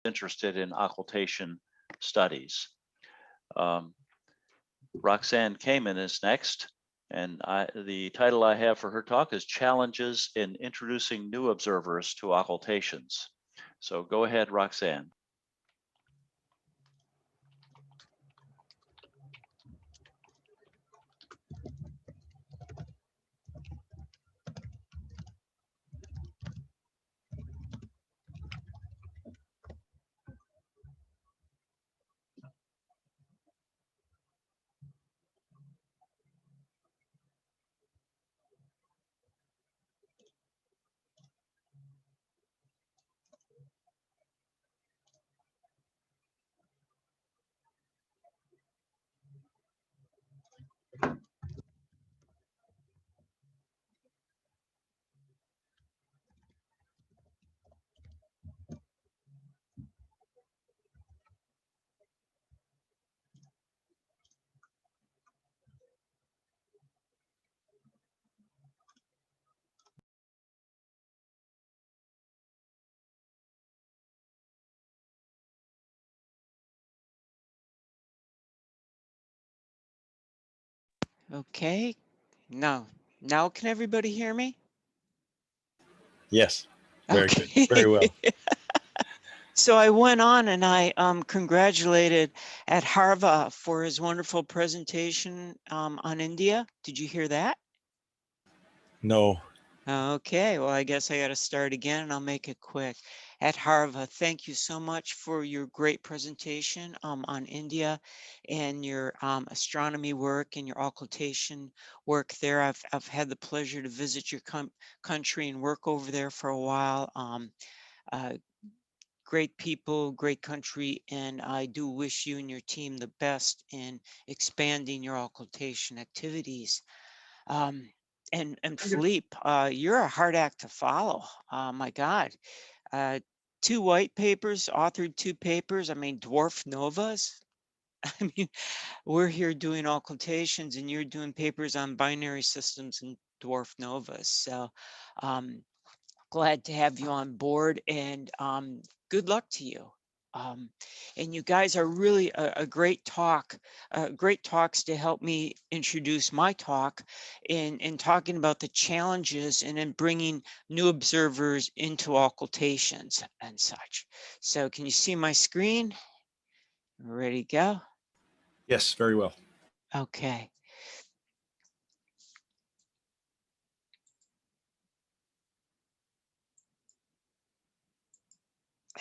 interested in occultation studies. Roxanne Kamin is next, and the title I have for her talk is Challenges in Introducing New Observers to Occultations. So go ahead, Roxanne. Okay, now can everybody hear me? Yes, very good, Okay. very well. So I went on and I congratulated at Harva for his wonderful presentation on India. Did you hear that? No, Okay, well, I guess I got to start again and I'll make it quick. At Harva, thank you so much for your great presentation on India and your astronomy work and your occultation work there. I've had the pleasure to visit your country and work over there for a while. Uh, Great people, great country, and I do wish you and your team the best in expanding your occultation activities. Um, and Philippe, you're a hard act to follow. My God, uh, 2 white papers, authored 2 papers. I mean, dwarf novas. I mean, we're here doing occultations, and you're doing papers on binary systems and dwarf novas. So, um, glad to have you on board, and good luck to you. Um, and you guys are really a great great talks to help me introduce my talk in talking about the challenges and in bringing new observers into occultations and such. So can you see my screen? Ready to go? yes, very well. Okay.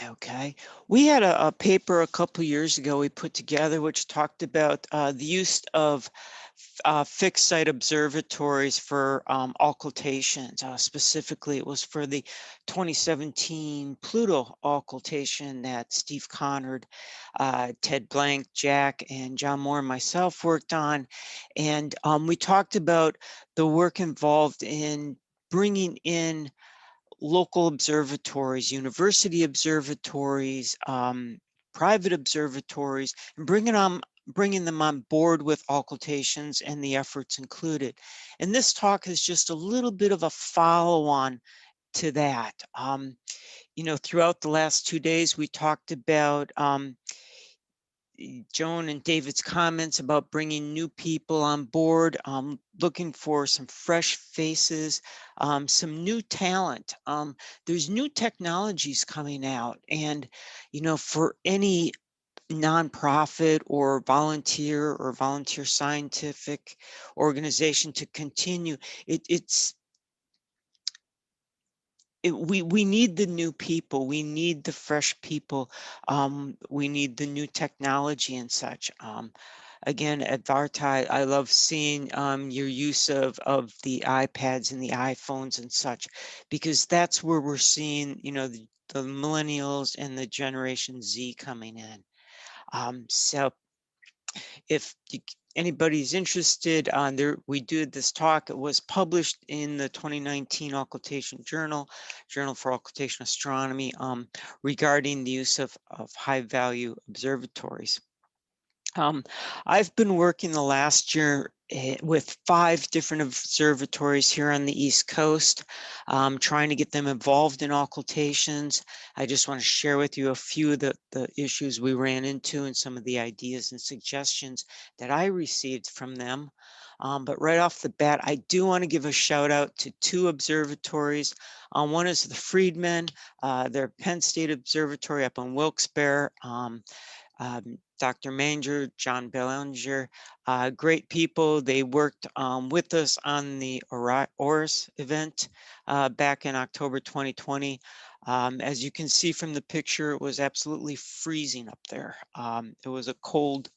Okay. We had a paper a couple years ago we put together which talked about the use of fixed site observatories for occultations. Specifically, it was for the 2017 Pluto occultation that Steve Conard, Ted Blank, Jack, and John Moore and myself worked on. And we talked about the work involved in bringing in local observatories, university observatories, private observatories, and bringing them on board with occultations and the efforts included. And this talk is just a little bit of a follow-on to that. You know, throughout the last 2 days, we talked about Joan and David's comments about bringing new people on board, looking for some fresh faces, some new talent. There's new technologies coming out, and you know, for any nonprofit or volunteer scientific organization to continue, we need the new people, we need the fresh people, we need the new technology and such. Again, at Vartai, I love seeing your use of the iPads and the iPhones and such, because that's where we're seeing, you know, the millennials and the Generation Z coming in. So if anybody's interested on there, we did this talk. It was published in the 2019 Occultation Journal for Occultation Astronomy, regarding the use of high value observatories. I've been working the last year with 5 different observatories here on the East Coast, trying to get them involved in occultations. I just want to share with you a few of the issues we ran into and some of the ideas and suggestions that I received from them. But right off the bat, I do want to give a shout out to 2 observatories. One is the Freedmen, their Penn State Observatory up in Wilkes-Barre. Dr. Manger, John Bellinger, great people. They worked with us on the ORIS event back in October 2020. As you can see from the picture, it was absolutely freezing up there. It was a cold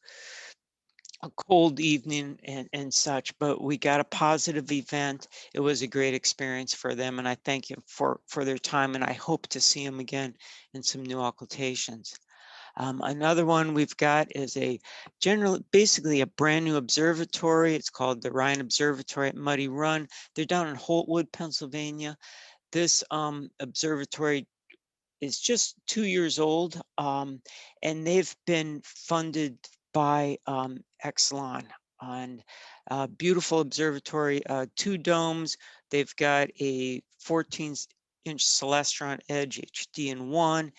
evening and such, but we got a positive event. It was a great experience for them, and I thank you for their time, and I hope to see them again in some new occultations. Another one we've got is basically a brand new observatory. It's called the Ryan Observatory at Muddy Run. They're down in Holtwood, Pennsylvania. This observatory is just 2 years old, and they've been funded by Exelon on beautiful observatory, 2 domes. They've got a 14-inch Celestron Edge HD in one,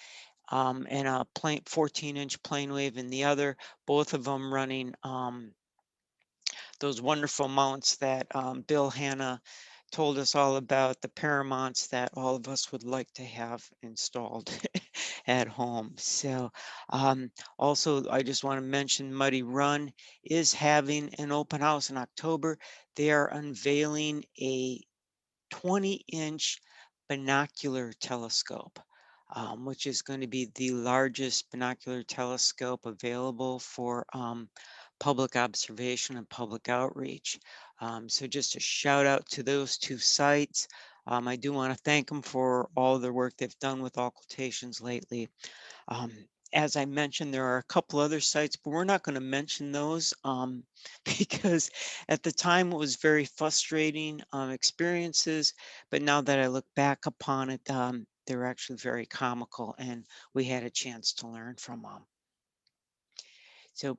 and a 14-inch plane wave in the other, both of them running those wonderful mounts that Bill Hanna told us all about, the Paramounts that all of us would like to have installed at home. So also, I just want to mention Muddy Run is having an open house in October. They are unveiling a 20-inch binocular telescope, which is going to be the largest binocular telescope available for public observation and public outreach. So just a shout out to those 2 sites. I do want to thank them for all the work they've done with occultations lately. Um, as I mentioned, there are a couple other sites, but we're not going to mention those because at the time it was very frustrating experiences. But now that I look back upon it, they're actually very comical, and we had a chance to learn from them. So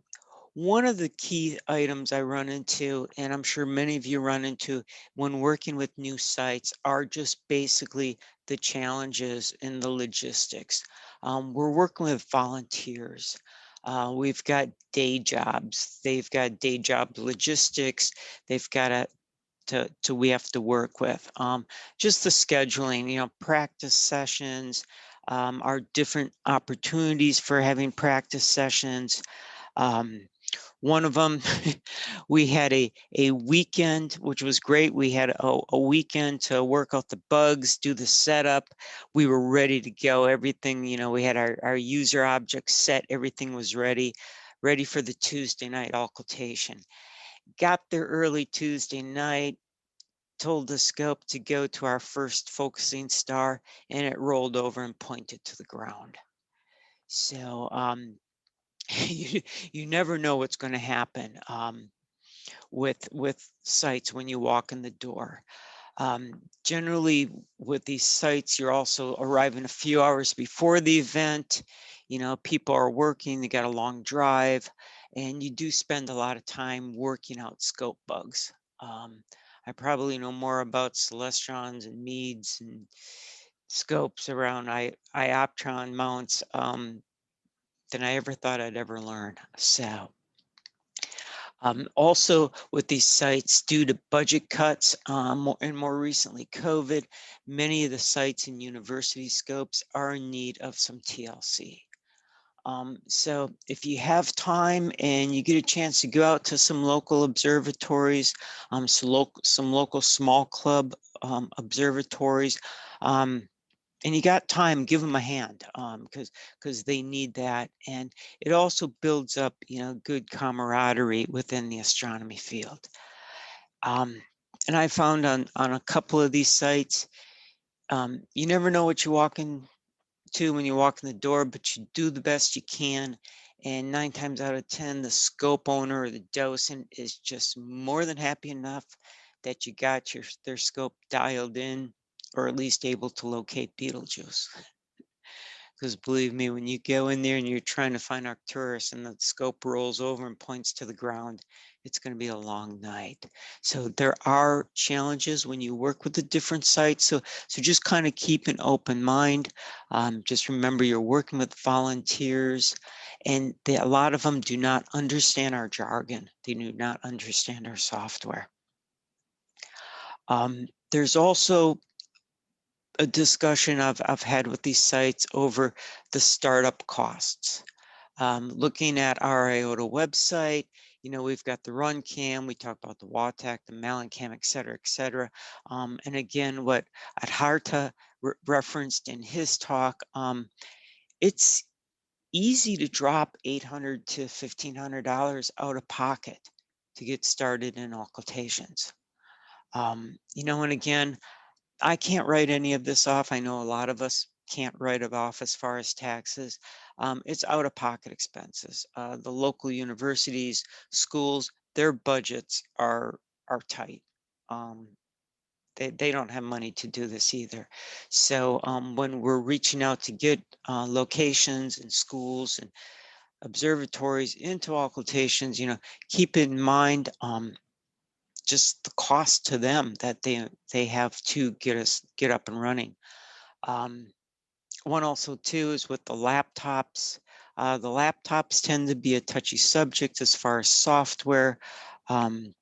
one of the key items I run into, and I'm sure many of you run into when working with new sites, are just basically the challenges in the logistics. We're working with volunteers. We've got day jobs. They've got day job logistics. They've got we have to work with. Just the scheduling, practice sessions, our different opportunities for having practice sessions. One of them, we had a weekend, which was great. We had a weekend to work out the bugs, do the setup. We were ready to go. Everything, we had our user objects set. Everything was ready for the Tuesday night occultation. Got there early Tuesday night, told the scope to go to our first focusing star, and it rolled over and pointed to the ground. So you never know what's going to happen with sites when you walk in the door. Generally, with these sites, you're also arriving a few hours before the event. People are working, they got a long drive, and you do spend a lot of time working out scope bugs. I probably know more about Celestrons and Meads and scopes around Ioptron mounts than I ever thought I'd ever learn. So also with these sites, due to budget cuts and more recently COVID, many of the sites and university scopes are in need of some TLC. So if you have time and you get a chance to go out to some local observatories, some local small club observatories, and you got time, give them a hand because they need that. And it also builds up, good camaraderie within the astronomy field. And I found on a couple of these sites, you never know what you walk into when you walk in the door, but you do the best you can. And 9 times out of 10, the scope owner or the docent is just more than happy enough that you got their scope dialed in, or at least able to locate Betelgeuse. because believe me, when you go in there and you're trying to find Arcturus and the scope rolls over and points to the ground, it's going to be a long night. So there are challenges when you work with the different sites. So just kind of keep an open mind. Just remember you're working with volunteers, and a lot of them do not understand our jargon. They do not understand our software. There's also a discussion I've had with these sites over the startup costs. Looking at our IOTA website, you know, we've got the run cam, we talk about the WATAC, the Malin cam, et cetera, et cetera. And again, what Adharta referenced in his talk, it's easy to drop $800 to $1,500 out of pocket to get started in occultations. You know, and again, I can't write any of this off. I know a lot of us can't write it off as far as taxes. It's out of pocket expenses. The local universities, schools, their budgets are tight. They don't have money to do this either. So when we're reaching out to get locations and schools and observatories into occultations, you know, keep in mind just the cost to them that they have to get up and running. One also too is with the laptops. The laptops tend to be a touchy subject as far as software, and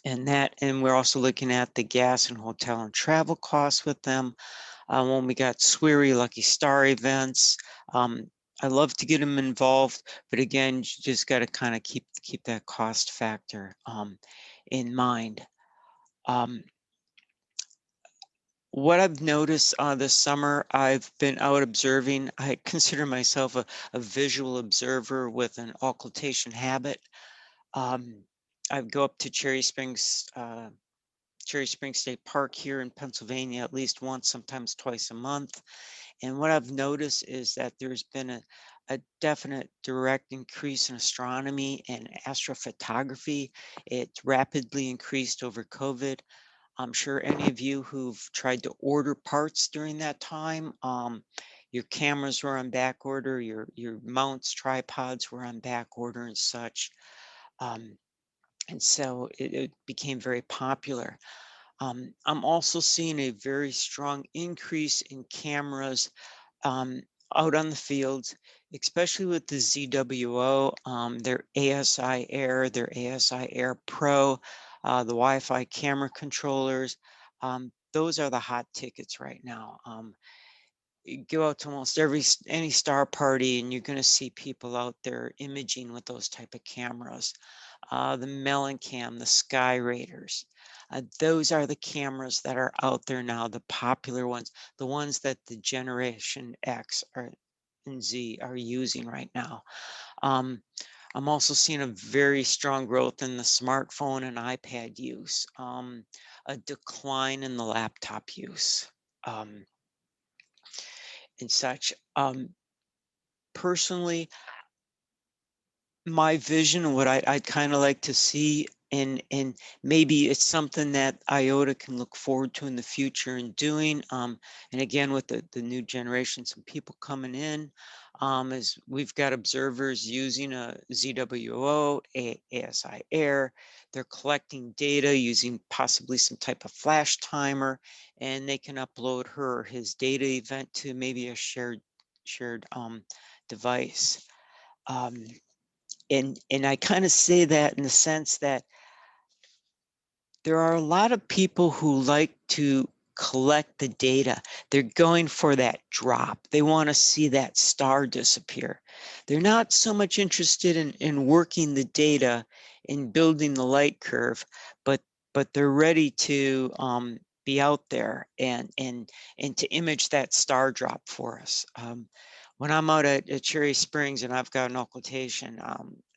we're also looking at the gas and hotel and travel costs with them. When we got SWIRI Lucky Star events, I love to get them involved, but again, you just got to kind of keep that cost factor in mind. What I've noticed this summer, I've been out observing. I consider myself a visual observer with an occultation habit. I go up to Cherry Springs State Park here in Pennsylvania at least once, sometimes twice a month. And what I've noticed is that there's been a definite direct increase in astronomy and astrophotography. It rapidly increased over COVID. I'm sure any of you who've tried to order parts during that time, your cameras were on back order, your mounts, tripods were on back order and such. And so it became very popular. I'm also seeing a very strong increase in cameras out on the fields, especially with the ZWO, their ASI Air, their ASI Air Pro, the Wi-Fi camera controllers. Those are the hot tickets right now. You go out to almost any star party and you're going to see people out there imaging with those type of cameras. The Mellencam, the Sky Raiders. Those are the cameras that are out there now, the popular ones, the ones that the Generation X and Z are using right now. I'm also seeing a very strong growth in the smartphone and iPad use, a decline in the laptop use. And such. Personally, my vision and what I'd kind of like to see, and maybe it's something that IOTA can look forward to in the future and doing. And again, with the new generation, some people coming in, is we've got observers using a ZWO, ASI Air. They're collecting data using possibly some type of flash timer, and they can upload her or his data event to maybe a shared device. And I kind of say that in the sense that there are a lot of people who like to collect the data. They're going for that drop. They want to see that star disappear. They're not so much interested in working the data and building the light curve, but they're ready to be out there and to image that star drop for us. When I'm out at Cherry Springs and I've got an occultation,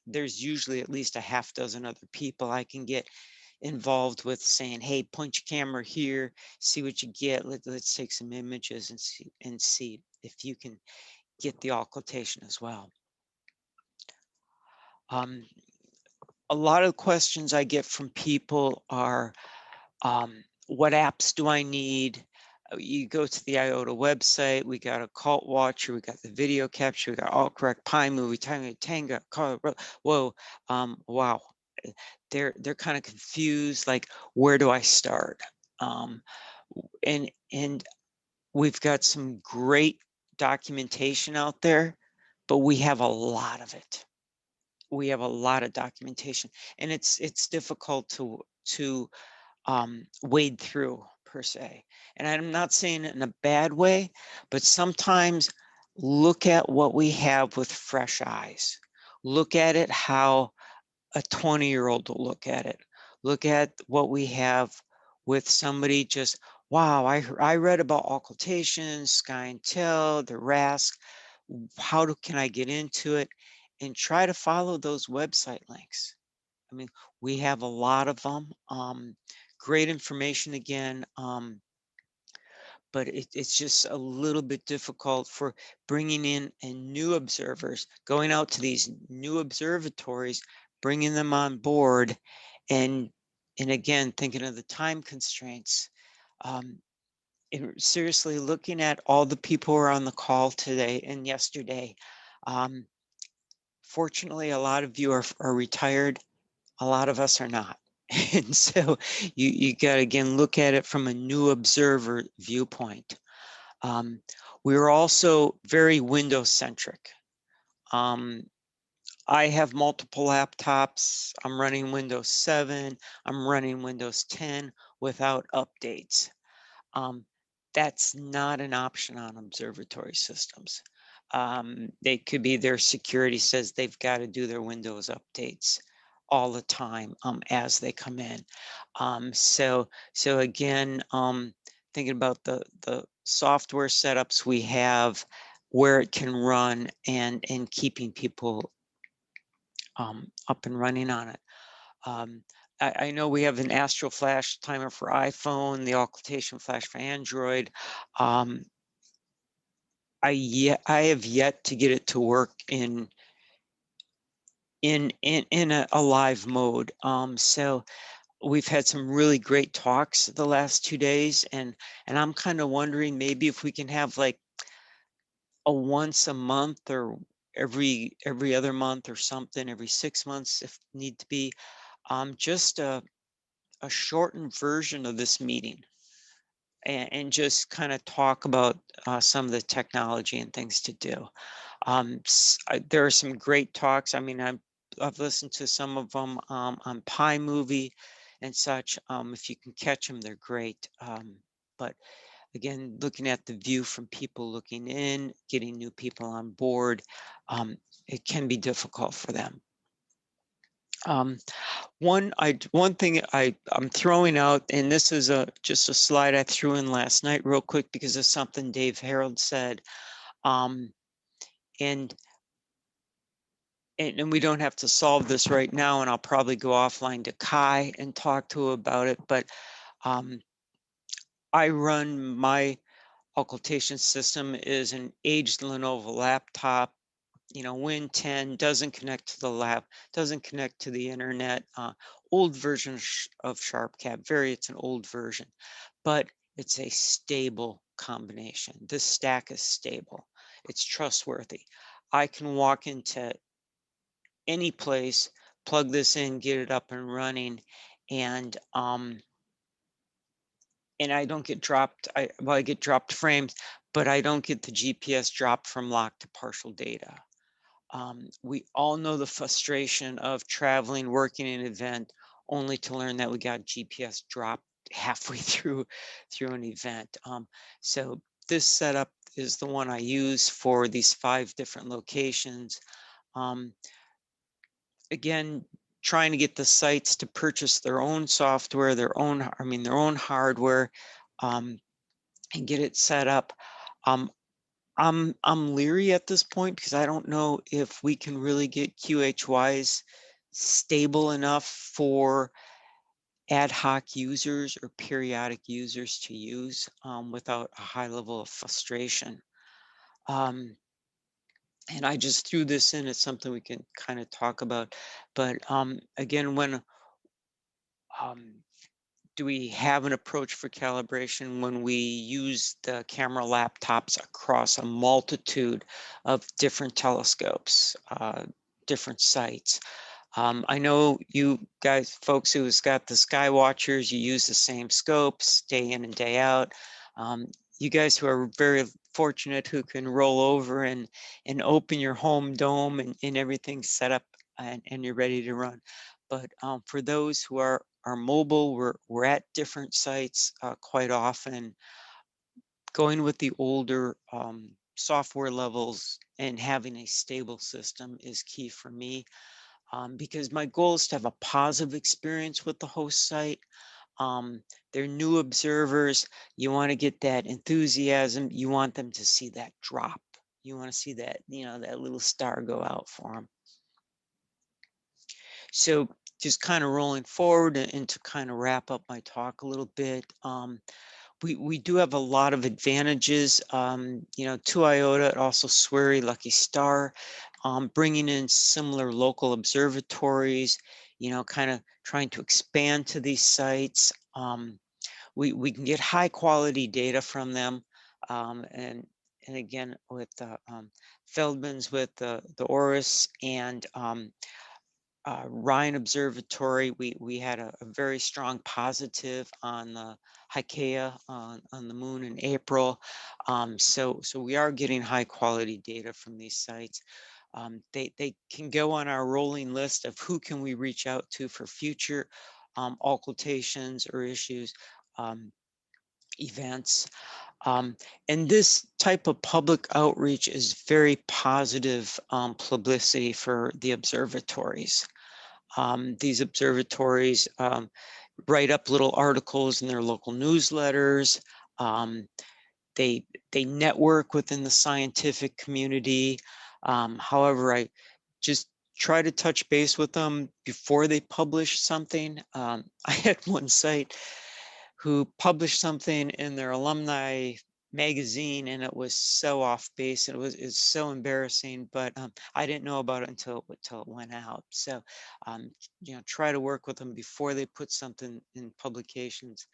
there's usually at least a half dozen other people I can get involved with saying, hey, point your camera here, see what you get. Let's take some images and see if you can get the occultation as well. A lot of questions I get from people are, what apps do I need? You go to the IOTA website, we got a cult watcher, we got the video capture, we got all correct pie movie, Tanga, whoa, wow. They're kind of confused, like, where do I start? And we've got some great documentation out there, but we have a lot of it. We have a lot of documentation, and it's difficult to wade through per se. And I'm not saying it in a bad way, but sometimes look at what we have with fresh eyes. Look at it how a 20-year-old will look at it. Look at what we have with somebody just, wow, I read about occultation, sky and tell, the RASC. Can I get into it? And try to follow those website links. I mean, we have a lot of them. Great information again, but it's just a little bit difficult for bringing in new observers, going out to these new observatories, bringing them on board, and again, thinking of the time constraints. And seriously, looking at all the people who are on the call today and yesterday, fortunately, a lot of you are retired. A lot of us are not. And so you got to, again, look at it from a new observer viewpoint. We're also very Windows centric. I have multiple laptops. I'm running Windows 7. I'm running Windows 10 without updates. That's not an option on observatory systems. They could be, their security says they've got to do their Windows updates all the time as they come in. So again, thinking about the software setups we have, where it can run, and keeping people up and running on it. I know we have an Astro Flash timer for iPhone, the occultation flash for Android. I have yet to get it to work in a live mode. So we've had some really great talks the last 2 days, and I'm kind of wondering maybe if we can have like a once a month, or every other month or something, every 6 months if need to be, just a shortened version of this meeting, and just kind of talk about some of the technology and things to do. There are some great talks. I mean, I've listened to some of them on Pi Movie and such. If you can catch them, they're great. But again, looking at the view from people looking in, getting new people on board, it can be difficult for them. One thing I'm throwing out, and this is just a slide I threw in last night real quick because of something Dave Harold said, and we don't have to solve this right now, and I'll probably go offline to Kai and talk to him about it. But I run my occultation system is an aged Lenovo laptop. Win 10, doesn't connect to the lab, doesn't connect to the internet. Old version of SharpCap, it's an old version, but it's a stable combination. This stack is stable. It's trustworthy. I can walk into any place, plug this in, get it up and running, and I don't get dropped. I get dropped frames, but I don't get the GPS dropped from locked to partial data. We all know the frustration of traveling, working an event, only to learn that we got GPS dropped halfway through an event. So this setup is the one I use for these 5 different locations. Again, trying to get the sites to purchase their own software, their own hardware, and get it set up. I'm leery at this point because I don't know if we can really get QHYs stable enough for ad hoc users or periodic users to use without a high level of frustration. And I just threw this in as something we can kind of talk about. But again, when do we have an approach for calibration when we use the camera laptops across a multitude of different telescopes, different sites? I know you guys, folks who's got the Sky Watchers, you use the same scopes day in and day out. You guys who are very fortunate who can roll over and open your home dome and everything's set up and you're ready to run. But for those who are mobile, we're at different sites quite often. Going with the older software levels and having a stable system is key for me, because my goal is to have a positive experience with the host site. They're new observers. You want to get that enthusiasm. You want them to see that drop. You want to see that, that little star go out for them. So just kind of rolling forward and to kind of wrap up my talk a little bit. We do have a lot of advantages, to IOTA, also Swery, Lucky Star, bringing in similar local observatories, kind of trying to expand to these sites. We can get high quality data from them. And again, with Feldman's with the ORIS and Ryan Observatory, we had a very strong positive on the Hyakea on the moon in April. So we are getting high quality data from these sites. They can go on our rolling list of who can we reach out to for future occultations or issues, events. And this type of public outreach is very positive publicity for the observatories. These observatories write up little articles in their local newsletters. They network within the scientific community. However, I just try to touch base with them before they publish something. I had one site who published something in their alumni magazine and it was so off base. It's so embarrassing, but I didn't know about it until it went out. So try to work with them before they put something in publications.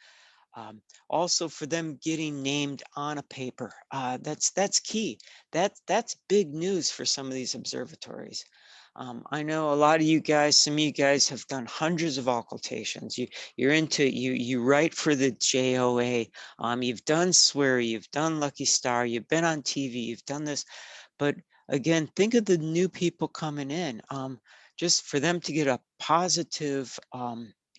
Also for them getting named on a paper, that's key. That's big news for some of these observatories. I know a lot of you guys, some of you guys have done hundreds of occultations. You're into, you write for the JOA. You've done Swery, you've done Lucky Star, you've been on TV, you've done this. But again, think of the new people coming in. Just for them to get a positive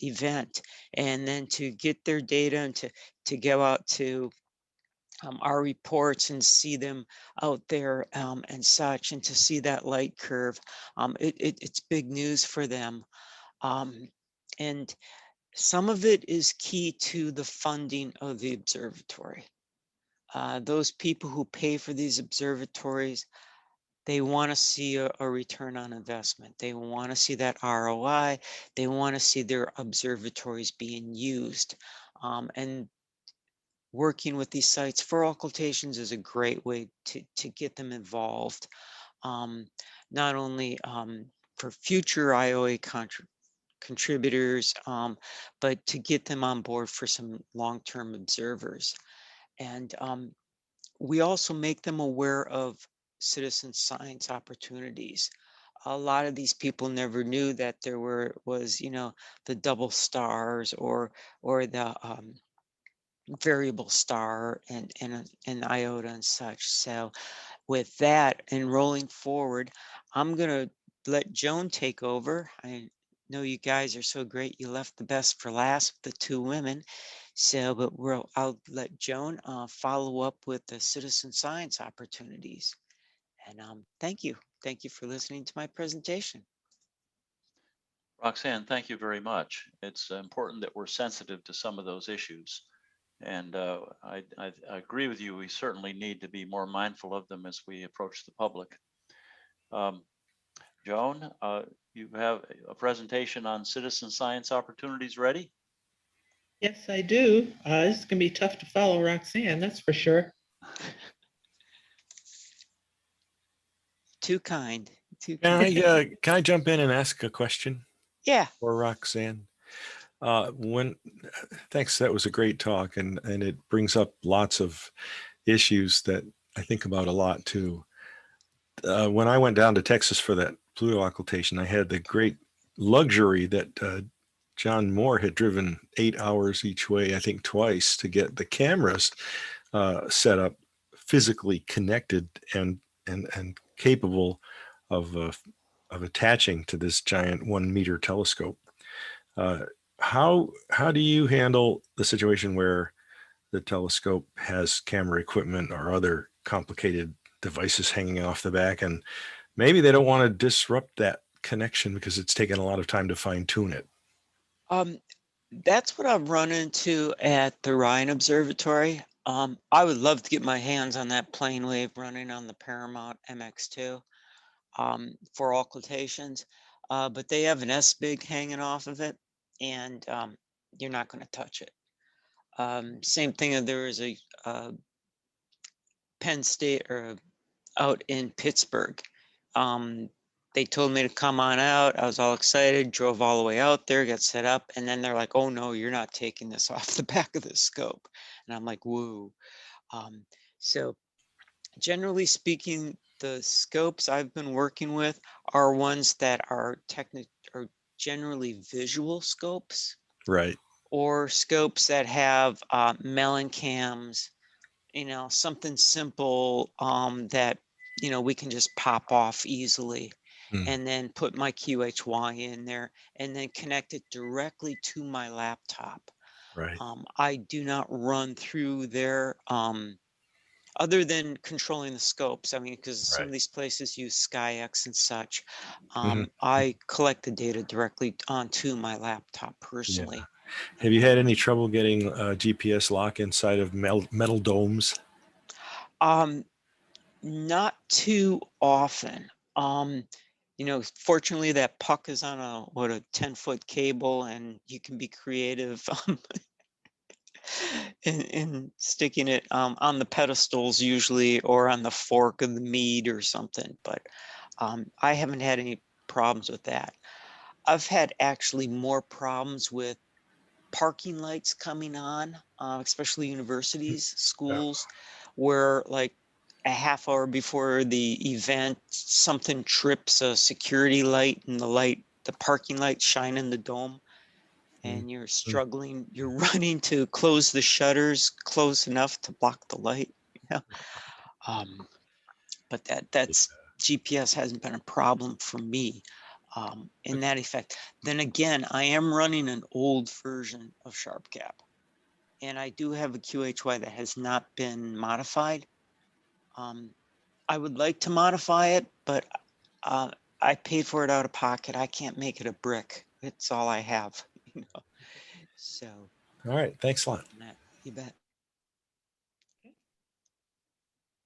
event and then to get their data and to go out to our reports and see them out there and such, and to see that light curve. It's big news for them. And some of it is key to the funding of the observatory. Those people who pay for these observatories, they want to see a return on investment. They want to see that ROI. They want to see their observatories being used. And working with these sites for occultations is a great way to get them involved, not only for future IOA contributors, but to get them on board for some long-term observers. And we also make them aware of citizen science opportunities. A lot of these people never knew that there was the double stars or the variable star and IOTA and such. So with that and rolling forward, I'm gonna let Joan take over. I know you guys are so great. You left the best for last, the two women. So, but I'll let Joan follow up with the citizen science opportunities. And thank you. Thank you for listening to my presentation. Roxanne, thank you very much. It's important that we're sensitive to some of those issues. And I agree with you. We certainly need to be more mindful of them as we approach the public. Joan, you have a presentation on citizen science opportunities ready? Yes, I do. This is going to be tough to follow, Roxanne, that's for sure. Too kind. Too Can kind. I jump in and ask a question Yeah. for Roxanne? When thanks, that was a great talk, and it brings up lots of issues that I think about a lot too. When I went down to Texas for that Pluto occultation, I had the great luxury that John Moore had driven 8 hours each way, I think twice, to get the cameras set up, physically connected and capable of attaching to this giant 1 meter telescope. How do you handle the situation where the telescope has camera equipment or other complicated devices hanging off the back, and maybe they don't want to disrupt that connection because it's taken a lot of time to fine tune it? Um, that's what I've run into at the Ryan Observatory. I would love to get my hands on that plane wave running on the Paramount MX2 for occultations, but they have an S-big hanging off of it, and you're not going to touch it. Same thing, there is a Penn State or out in Pittsburgh. They told me to come on out. I was all excited, drove all the way out there, got set up, and then they're like, "Oh no, you're not taking this off the back of the scope." And I'm like, "Woo." So generally speaking, the scopes I've been working with are ones that are generally visual scopes, Right. or scopes that have melon cams, something simple that we can just pop off easily, Mm, and then put my QHY in there and then connect it directly to my laptop. right. I do not run through there other than controlling the scopes. I mean, because some of Right. these places use SkyX and such. Mhm. I collect the data directly onto my laptop Yeah. personally. Have you had any trouble getting GPS lock inside of metal domes? Um, Not too often. Fortunately that puck is on a 10-foot cable, and you can be creative in sticking it on the pedestals usually, or on the fork of the meat or something. But I haven't had any problems with that. I've had actually more problems with parking lights coming on, especially universities, Yeah. schools, where like a half hour before the event, something trips a security light, and the parking light shine in the dome, Mm, and you're mm. struggling, you're running to close the shutters close enough to block the light. You know? Um, but that's GPS hasn't been a problem for me in that effect. Then again, I am running an old version of SharpCap, and I do have a QHY that has not been modified. Um, I would like to modify it, but uh, I paid for it out of pocket. I can't make it a brick. It's all I have, So All right. Thanks a lot. that, you bet.